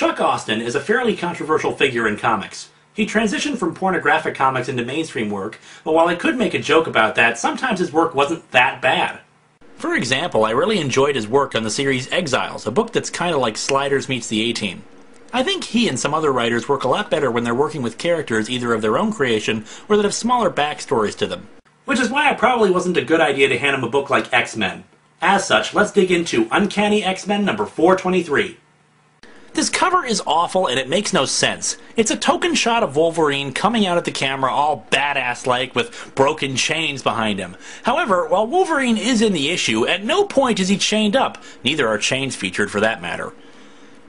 Chuck Austen is a fairly controversial figure in comics. He transitioned from pornographic comics into mainstream work, but while I could make a joke about that, sometimes his work wasn't that bad. For example, I really enjoyed his work on the series Exiles, a book that's kinda like Sliders meets the A-Team. I think he and some other writers work a lot better when they're working with characters either of their own creation or that have smaller backstories to them. Which is why it probably wasn't a good idea to hand him a book like X-Men. As such, let's dig into Uncanny X-Men number 423. This cover is awful and it makes no sense. It's a token shot of Wolverine coming out at the camera all badass-like with broken chains behind him. However, while Wolverine is in the issue, at no point is he chained up. Neither are chains featured for that matter.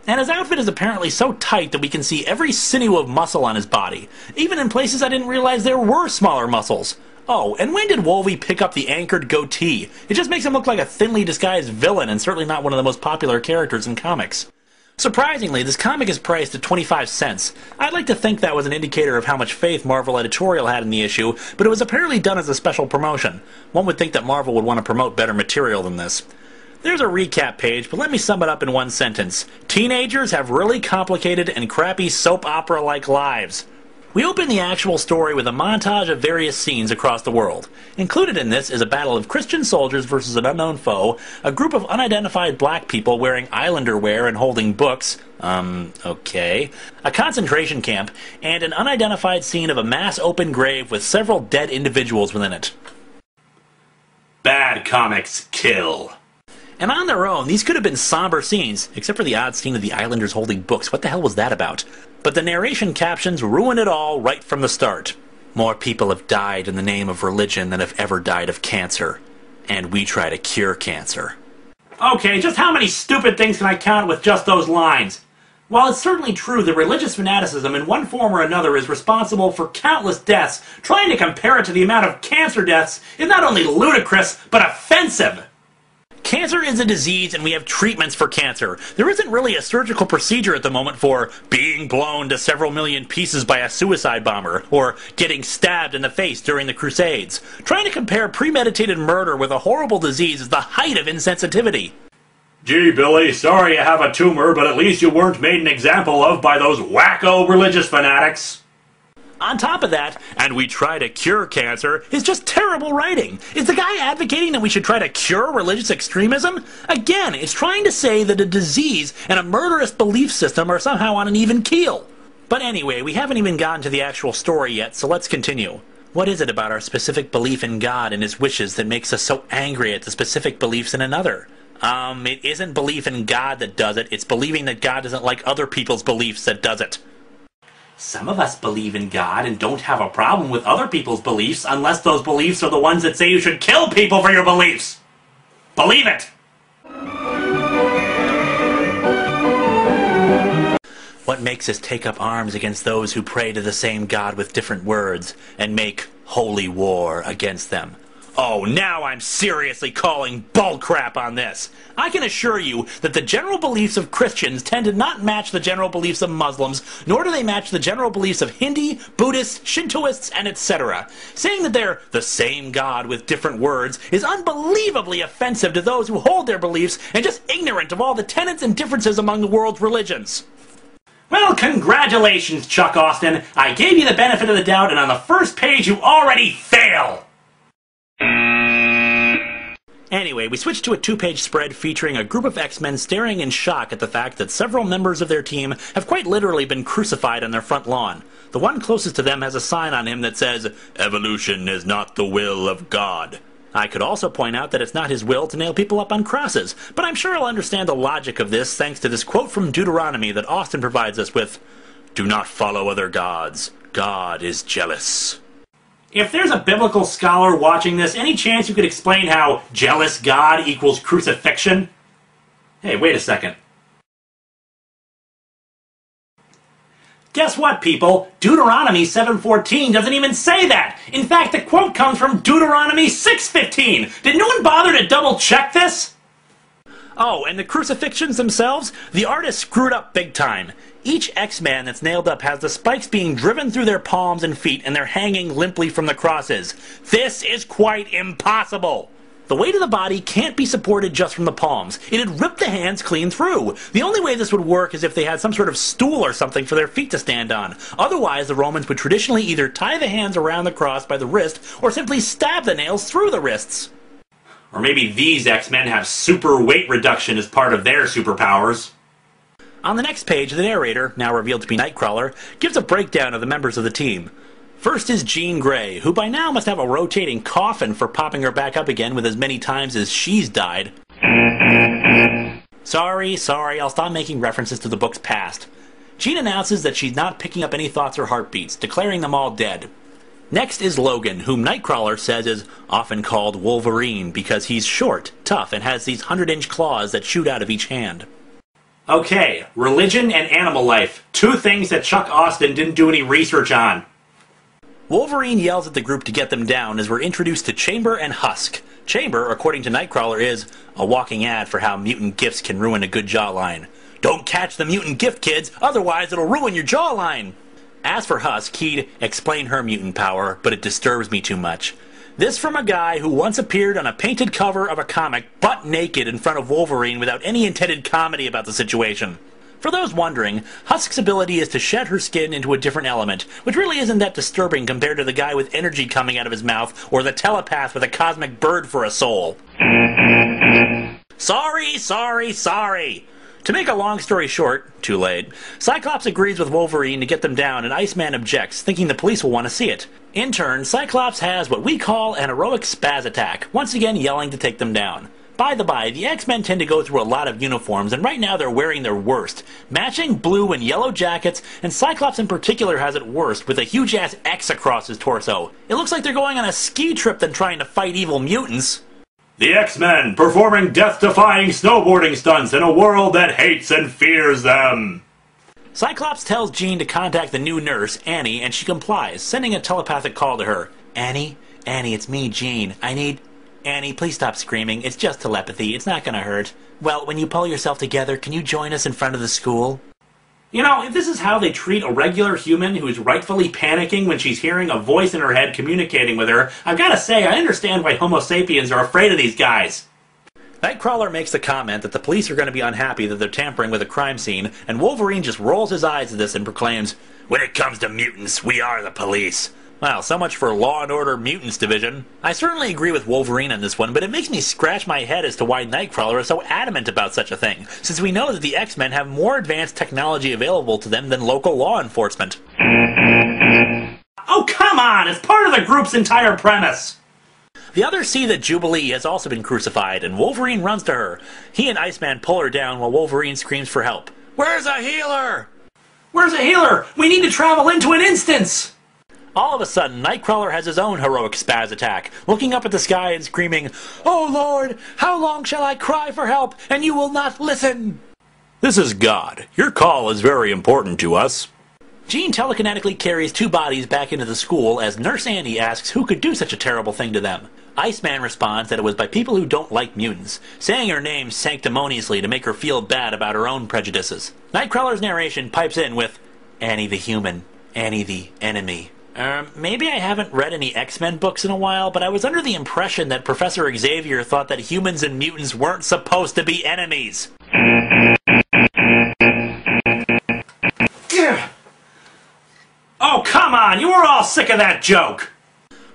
And his outfit is apparently so tight that we can see every sinew of muscle on his body, even in places I didn't realize there were smaller muscles. Oh, and when did Wolvie pick up the anchored goatee? It just makes him look like a thinly disguised villain and certainly not one of the most popular characters in comics. Surprisingly, this comic is priced at 25 cents. I'd like to think that was an indicator of how much faith Marvel editorial had in the issue, but it was apparently done as a special promotion. One would think that Marvel would want to promote better material than this. There's a recap page, but let me sum it up in one sentence. Teenagers have really complicated and crappy soap opera-like lives. We open the actual story with a montage of various scenes across the world. Included in this is a battle of Christian soldiers versus an unknown foe, a group of unidentified black people wearing islander wear and holding books, okay, a concentration camp, and an unidentified scene of a mass open grave with several dead individuals within it. Bad comics kill. And on their own, these could have been somber scenes, except for the odd scene of the islanders holding books. What the hell was that about? But the narration captions ruin it all right from the start. More people have died in the name of religion than have ever died of cancer. And we try to cure cancer. Okay, just how many stupid things can I count with just those lines? While it's certainly true that religious fanaticism in one form or another is responsible for countless deaths, trying to compare it to the amount of cancer deaths is not only ludicrous, but offensive. Cancer is a disease and we have treatments for cancer. There isn't really a surgical procedure at the moment for being blown to several million pieces by a suicide bomber or getting stabbed in the face during the Crusades. Trying to compare premeditated murder with a horrible disease is the height of insensitivity. Gee, Billy, sorry you have a tumor, but at least you weren't made an example of by those wacko religious fanatics. On top of that, and we try to cure cancer, is just terrible writing. Is the guy advocating that we should try to cure religious extremism? Again, it's trying to say that a disease and a murderous belief system are somehow on an even keel. But anyway, we haven't even gotten to the actual story yet, so let's continue. What is it about our specific belief in God and His wishes that makes us so angry at the specific beliefs in another? It isn't belief in God that does it, it's believing that God doesn't like other people's beliefs that does it. Some of us believe in God and don't have a problem with other people's beliefs unless those beliefs are the ones that say you should kill people for your beliefs. Believe it! What makes us take up arms against those who pray to the same God with different words and make holy war against them? Oh, now I'm seriously calling bullcrap on this. I can assure you that the general beliefs of Christians tend to not match the general beliefs of Muslims, nor do they match the general beliefs of Hindi, Buddhists, Shintoists, and etc. Saying that they're the same God with different words is unbelievably offensive to those who hold their beliefs and just ignorant of all the tenets and differences among the world's religions. Well, congratulations, Chuck Austen. I gave you the benefit of the doubt, and on the first page you already fail. Anyway, we switch to a two-page spread featuring a group of X-Men staring in shock at the fact that several members of their team have quite literally been crucified on their front lawn. The one closest to them has a sign on him that says, "Evolution is not the will of God." I could also point out that it's not his will to nail people up on crosses, but I'm sure I'll understand the logic of this thanks to this quote from Deuteronomy that Austen provides us with, "Do not follow other gods. God is jealous." If there's a biblical scholar watching this, any chance you could explain how jealous God equals crucifixion? Hey, wait a second. Guess what, people? Deuteronomy 7:14 doesn't even say that! In fact, the quote comes from Deuteronomy 6:15! Did no one bother to double-check this? Oh, and the crucifixions themselves? The artist screwed up big time. Each X-Man that's nailed up has the spikes being driven through their palms and feet, and they're hanging limply from the crosses. This is quite impossible! The weight of the body can't be supported just from the palms. It'd rip the hands clean through. The only way this would work is if they had some sort of stool or something for their feet to stand on. Otherwise, the Romans would traditionally either tie the hands around the cross by the wrist or simply stab the nails through the wrists. Or maybe these X-Men have super weight reduction as part of their superpowers. On the next page, the narrator, now revealed to be Nightcrawler, gives a breakdown of the members of the team. First is Jean Grey, who by now must have a rotating coffin for popping her back up again with as many times as she's died. Sorry, I'll stop making references to the book's past. Jean announces that she's not picking up any thoughts or heartbeats, declaring them all dead. Next is Logan, whom Nightcrawler says is often called Wolverine because he's short, tough, and has these 100-inch claws that shoot out of each hand. Okay, religion and animal life. Two things that Chuck Austen didn't do any research on. Wolverine yells at the group to get them down as we're introduced to Chamber and Husk. Chamber, according to Nightcrawler, is a walking ad for how mutant gifts can ruin a good jawline. Don't catch the mutant gift, kids, otherwise it'll ruin your jawline! As for Husk, he'd explain her mutant power, but it disturbs me too much. This from a guy who once appeared on a painted cover of a comic butt naked in front of Wolverine without any intended comedy about the situation. For those wondering, Husk's ability is to shed her skin into a different element, which really isn't that disturbing compared to the guy with energy coming out of his mouth or the telepath with a cosmic bird for a soul. Sorry! To make a long story short, too late, Cyclops agrees with Wolverine to get them down and Iceman objects, thinking the police will want to see it. In turn, Cyclops has what we call an heroic spaz attack, once again yelling to take them down. By the by, the X-Men tend to go through a lot of uniforms, and right now they're wearing their worst. Matching blue and yellow jackets, and Cyclops in particular has it worst, with a huge-ass X across his torso. It looks like they're going on a ski trip than trying to fight evil mutants. The X-Men, performing death-defying snowboarding stunts in a world that hates and fears them. Cyclops tells Jean to contact the new nurse, Annie, and she complies, sending a telepathic call to her. Annie, it's me, Jean. Annie, please stop screaming. It's just telepathy. It's not gonna hurt. Well, when you pull yourself together, can you join us in front of the school? You know, if this is how they treat a regular human who is rightfully panicking when she's hearing a voice in her head communicating with her, I've gotta say, I understand why Homo sapiens are afraid of these guys. Nightcrawler makes the comment that the police are going to be unhappy that they're tampering with a crime scene, and Wolverine just rolls his eyes at this and proclaims, "When it comes to mutants, we are the police." Well, so much for Law and Order Mutants Division. I certainly agree with Wolverine on this one, but it makes me scratch my head as to why Nightcrawler is so adamant about such a thing, since we know that the X-Men have more advanced technology available to them than local law enforcement. Oh, come on! It's part of the group's entire premise! The others see that Jubilee has also been crucified, and Wolverine runs to her. He and Iceman pull her down while Wolverine screams for help. Where's a healer? Where's a healer? We need to travel into an instance! All of a sudden, Nightcrawler has his own heroic spaz attack, looking up at the sky and screaming, "Oh Lord, how long shall I cry for help, and you will not listen?" This is God. Your call is very important to us. Jean telekinetically carries two bodies back into the school as Nurse Annie asks who could do such a terrible thing to them. Iceman responds that it was by people who don't like mutants, saying her name sanctimoniously to make her feel bad about her own prejudices. Nightcrawler's narration pipes in with, "Annie the human, Annie the enemy." Maybe I haven't read any X-Men books in a while, but I was under the impression that Professor Xavier thought that humans and mutants weren't supposed to be enemies. Oh, come on! You were all sick of that joke!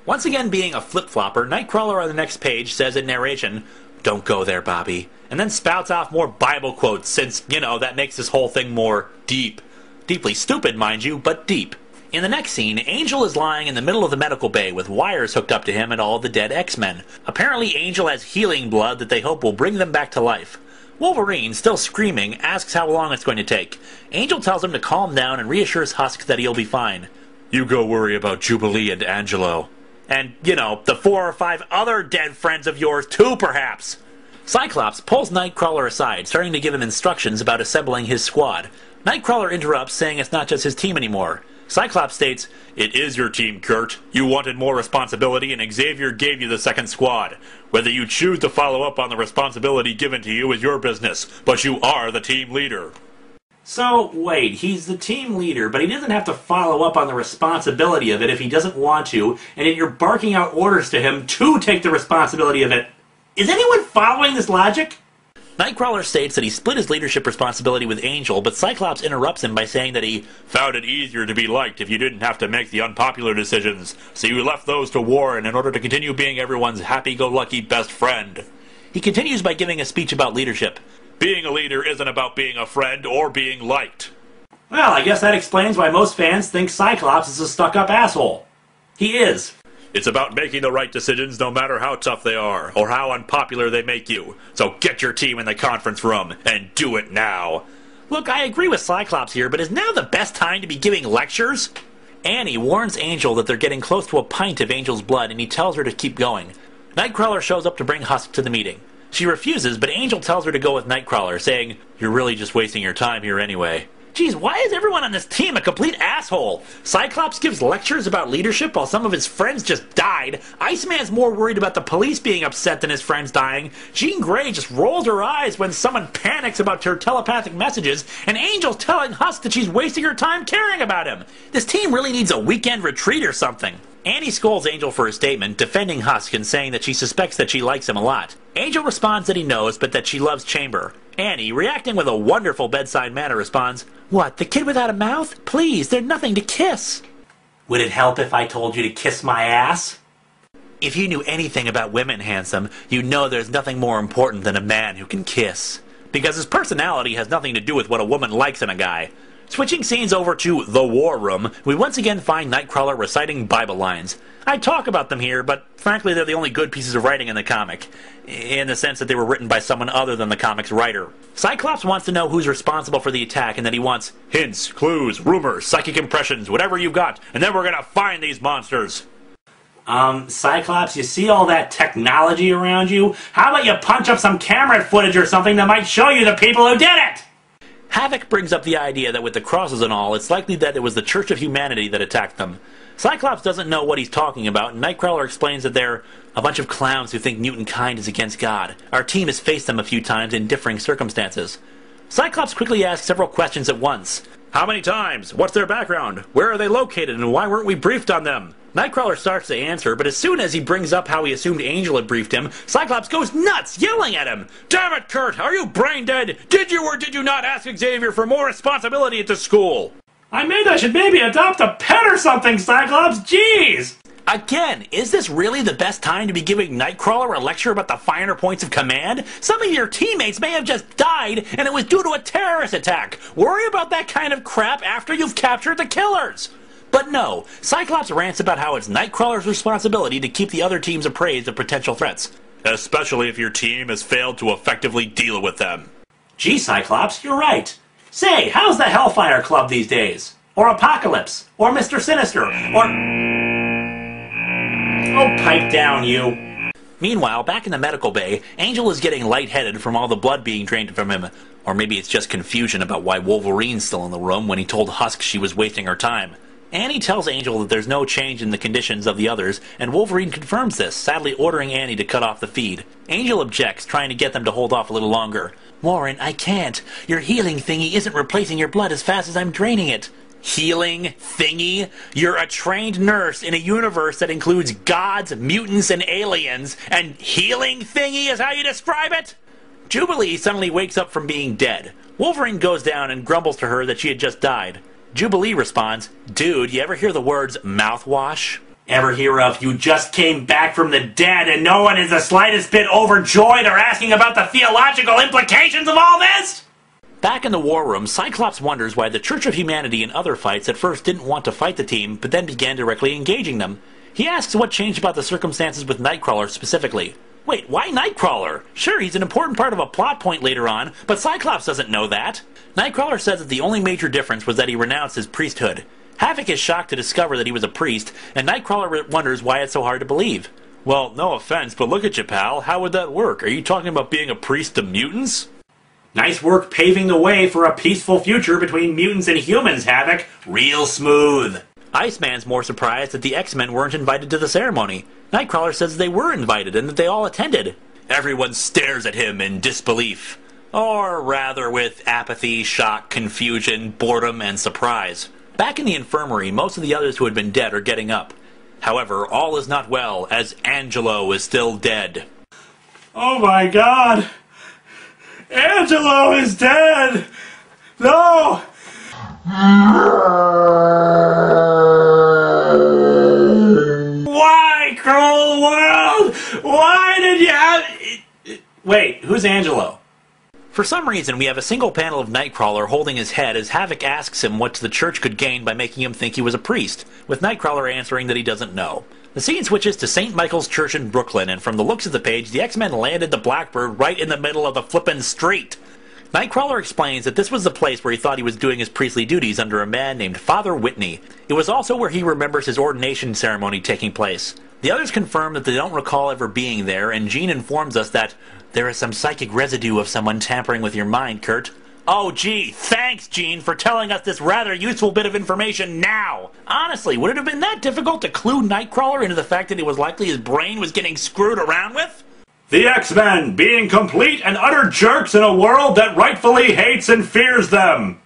Once again being a flip-flopper, Nightcrawler on the next page says in narration, "Don't go there, Bobby," and then spouts off more Bible quotes since, you know, that makes this whole thing more deep. Deeply stupid, mind you, but deep. In the next scene, Angel is lying in the middle of the medical bay with wires hooked up to him and all the dead X-Men. Apparently Angel has healing blood that they hope will bring them back to life. Wolverine, still screaming, asks how long it's going to take. Angel tells him to calm down and reassures Husk that he'll be fine. "You go worry about Jubilee and Angelo. And, you know, the 4 or 5 other dead friends of yours too, perhaps." Cyclops pulls Nightcrawler aside, starting to give him instructions about assembling his squad. Nightcrawler interrupts, saying it's not just his team anymore. Cyclops states, "It is your team, Kurt. You wanted more responsibility and Xavier gave you the second squad. Whether you choose to follow up on the responsibility given to you is your business, but you are the team leader." So, wait, he's the team leader, but he doesn't have to follow up on the responsibility of it if he doesn't want to, and yet you're barking out orders to him to take the responsibility of it. Is anyone following this logic? Nightcrawler states that he split his leadership responsibility with Angel, but Cyclops interrupts him by saying that he found it easier to be liked if you didn't have to make the unpopular decisions, so you left those to Warren in order to continue being everyone's happy-go-lucky best friend. He continues by giving a speech about leadership. Being a leader isn't about being a friend or being liked. Well, I guess that explains why most fans think Cyclops is a stuck-up asshole. He is. It's about making the right decisions no matter how tough they are, or how unpopular they make you. So get your team in the conference room, and do it now. Look, I agree with Cyclops here, but is now the best time to be giving lectures? Annie warns Angel that they're getting close to a pint of Angel's blood, and he tells her to keep going. Nightcrawler shows up to bring Husk to the meeting. She refuses, but Angel tells her to go with Nightcrawler, saying, "You're really just wasting your time here anyway." Geez, why is everyone on this team a complete asshole? Cyclops gives lectures about leadership while some of his friends just died. Iceman's more worried about the police being upset than his friends dying. Jean Grey just rolls her eyes when someone panics about her telepathic messages. And Angel's telling Husk that she's wasting her time caring about him. This team really needs a weekend retreat or something. Annie scolds Angel for his statement, defending Husk and saying that she suspects that she likes him a lot. Angel responds that he knows, but that she loves Chamber. Annie, reacting with a wonderful bedside manner, responds, "What, the kid without a mouth? Please, there's nothing to kiss." Would it help if I told you to kiss my ass? If you knew anything about women, handsome, you'd know there's nothing more important than a man who can kiss. Because his personality has nothing to do with what a woman likes in a guy. Switching scenes over to the War Room, we once again find Nightcrawler reciting Bible lines. I talk about them here, but frankly they're the only good pieces of writing in the comic, in the sense that they were written by someone other than the comic's writer. Cyclops wants to know who's responsible for the attack and that he wants hints, clues, rumors, psychic impressions, whatever you've got, and then we're gonna find these monsters. Cyclops, you see all that technology around you? How about you punch up some camera footage or something that might show you the people who did it? Havoc brings up the idea that with the crosses and all, it's likely that it was the Church of Humanity that attacked them. Cyclops doesn't know what he's talking about, and Nightcrawler explains that they're a bunch of clowns who think mutant kind is against God. Our team has faced them a few times in differing circumstances. Cyclops quickly asks several questions at once. How many times? What's their background? Where are they located, and why weren't we briefed on them? Nightcrawler starts to answer, but as soon as he brings up how he assumed Angel had briefed him, Cyclops goes nuts, yelling at him. Damn it, Kurt! Are you brain dead? Did you or did you not ask Xavier for more responsibility at the school? I should maybe adopt a pet or something, Cyclops! Jeez! Again, is this really the best time to be giving Nightcrawler a lecture about the finer points of command? Some of your teammates may have just died, and it was due to a terrorist attack. Worry about that kind of crap after you've captured the killers. But no, Cyclops rants about how it's Nightcrawler's responsibility to keep the other teams appraised of potential threats. Especially if your team has failed to effectively deal with them. Gee, Cyclops, you're right. Say, how's the Hellfire Club these days? Or Apocalypse? Or Mr. Sinister? Or... Oh, pipe down, you. Meanwhile, back in the medical bay, Angel is getting lightheaded from all the blood being drained from him. Or maybe it's just confusion about why Wolverine's still in the room when he told Husk she was wasting her time. Annie tells Angel that there's no change in the conditions of the others, and Wolverine confirms this, sadly ordering Annie to cut off the feed. Angel objects, trying to get them to hold off a little longer. Warren, I can't. Your healing thingy isn't replacing your blood as fast as I'm draining it. Healing thingy? You're a trained nurse in a universe that includes gods, mutants, and aliens, and healing thingy is how you describe it? Jubilee suddenly wakes up from being dead. Wolverine goes down and grumbles to her that she had just died. Jubilee responds, "Dude, you ever hear the words mouthwash? Ever hear of you just came back from the dead and no one is the slightest bit overjoyed or asking about the theological implications of all this?" Back in the War Room, Cyclops wonders why the Church of Humanity in other fights at first didn't want to fight the team, but then began directly engaging them. He asks what changed about the circumstances with Nightcrawler specifically. Wait, why Nightcrawler? Sure, he's an important part of a plot point later on, but Cyclops doesn't know that. Nightcrawler says that the only major difference was that he renounced his priesthood. Havoc is shocked to discover that he was a priest, and Nightcrawler wonders why it's so hard to believe. Well, no offense, but look at you, pal. How would that work? Are you talking about being a priest to mutants? Nice work paving the way for a peaceful future between mutants and humans, Havoc. Real smooth. Iceman's more surprised that the X-Men weren't invited to the ceremony. Nightcrawler says they were invited and that they all attended. Everyone stares at him in disbelief. Or rather with apathy, shock, confusion, boredom, and surprise. Back in the infirmary, most of the others who had been dead are getting up. However, all is not well, as Angelo is still dead. Oh my God! Angelo is dead! No! Why, cruel world? Why did you have... Wait, who's Angelo? For some reason, we have a single panel of Nightcrawler holding his head as Havoc asks him what the church could gain by making him think he was a priest, with Nightcrawler answering that he doesn't know. The scene switches to St. Michael's Church in Brooklyn, and from the looks of the page, the X-Men landed the Blackbird right in the middle of the flippin' street. Nightcrawler explains that this was the place where he thought he was doing his priestly duties under a man named Father Whitney. It was also where he remembers his ordination ceremony taking place. The others confirm that they don't recall ever being there, and Jean informs us that there is some psychic residue of someone tampering with your mind, Kurt. Oh gee, thanks Jean for telling us this rather useful bit of information now! Honestly, would it have been that difficult to clue Nightcrawler into the fact that it was likely his brain was getting screwed around with? The X-Men being complete and utter jerks in a world that rightfully hates and fears them!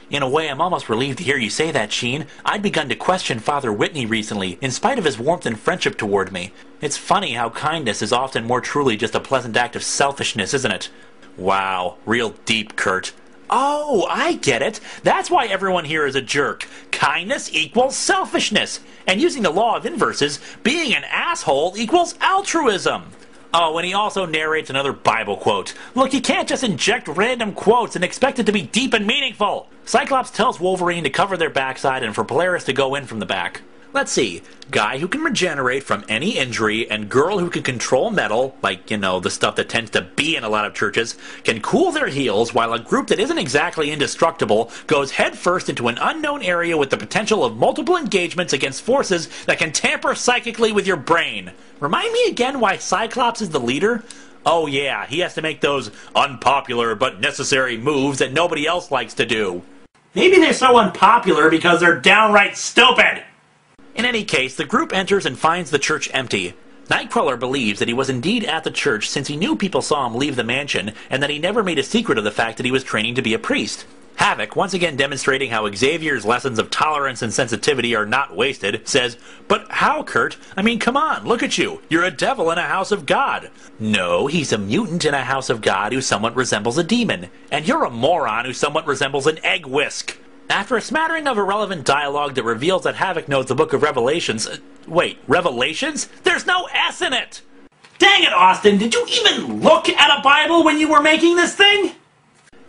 In a way, I'm almost relieved to hear you say that, Sheen. I'd begun to question Father Whitney recently, in spite of his warmth and friendship toward me. It's funny how kindness is often more truly just a pleasant act of selfishness, isn't it? Wow, real deep, Kurt. Oh, I get it. That's why everyone here is a jerk. Kindness equals selfishness. And using the law of inverses, being an asshole equals altruism. Oh, and he also narrates another Bible quote. Look, you can't just inject random quotes and expect it to be deep and meaningful. Cyclops tells Wolverine to cover their backside and for Polaris to go in from the back. Let's see. Guy who can regenerate from any injury and girl who can control metal, like, you know, the stuff that tends to be in a lot of churches, can cool their heels while a group that isn't exactly indestructible goes headfirst into an unknown area with the potential of multiple engagements against forces that can tamper psychically with your brain. Remind me again why Cyclops is the leader? Oh yeah, he has to make those unpopular but necessary moves that nobody else likes to do. Maybe they're so unpopular because they're downright stupid! In any case, the group enters and finds the church empty. Nightcrawler believes that he was indeed at the church since he knew people saw him leave the mansion, and that he never made a secret of the fact that he was training to be a priest. Havoc, once again demonstrating how Xavier's lessons of tolerance and sensitivity are not wasted, says, "But how, Kurt? I mean, come on, look at you. You're a devil in a house of God." No, he's a mutant in a house of God who somewhat resembles a demon. And you're a moron who somewhat resembles an egg whisk. After a smattering of irrelevant dialogue that reveals that Havoc knows the Book of Revelations... wait, Revelations? There's no S in it! Dang it, Austin! Did you even look at a Bible when you were making this thing?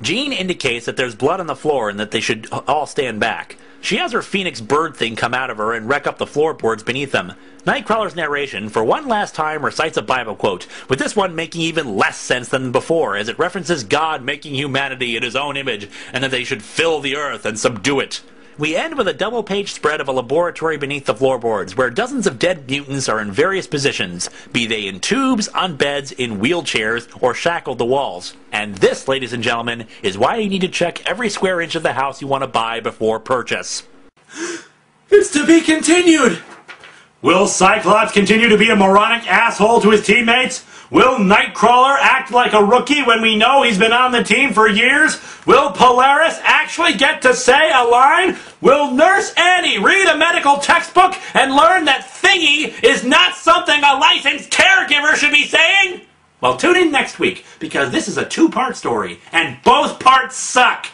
Jean indicates that there's blood on the floor and that they should all stand back. She has her Phoenix bird thing come out of her and wreck up the floorboards beneath them. Nightcrawler's narration, for one last time, recites a Bible quote, with this one making even less sense than before, as it references God making humanity in his own image, and that they should fill the earth and subdue it. We end with a double-page spread of a laboratory beneath the floorboards, where dozens of dead mutants are in various positions, be they in tubes, on beds, in wheelchairs, or shackled to walls. And this, ladies and gentlemen, is why you need to check every square inch of the house you want to buy before purchase. It's to be continued! Will Cyclops continue to be a moronic asshole to his teammates? Will Nightcrawler act like a rookie when we know he's been on the team for years? Will Polaris actually get to say a line? Will Nurse Annie read a medical textbook and learn that thingy is not something a licensed caregiver should be saying? Well, tune in next week, because this is a two-part story, and both parts suck!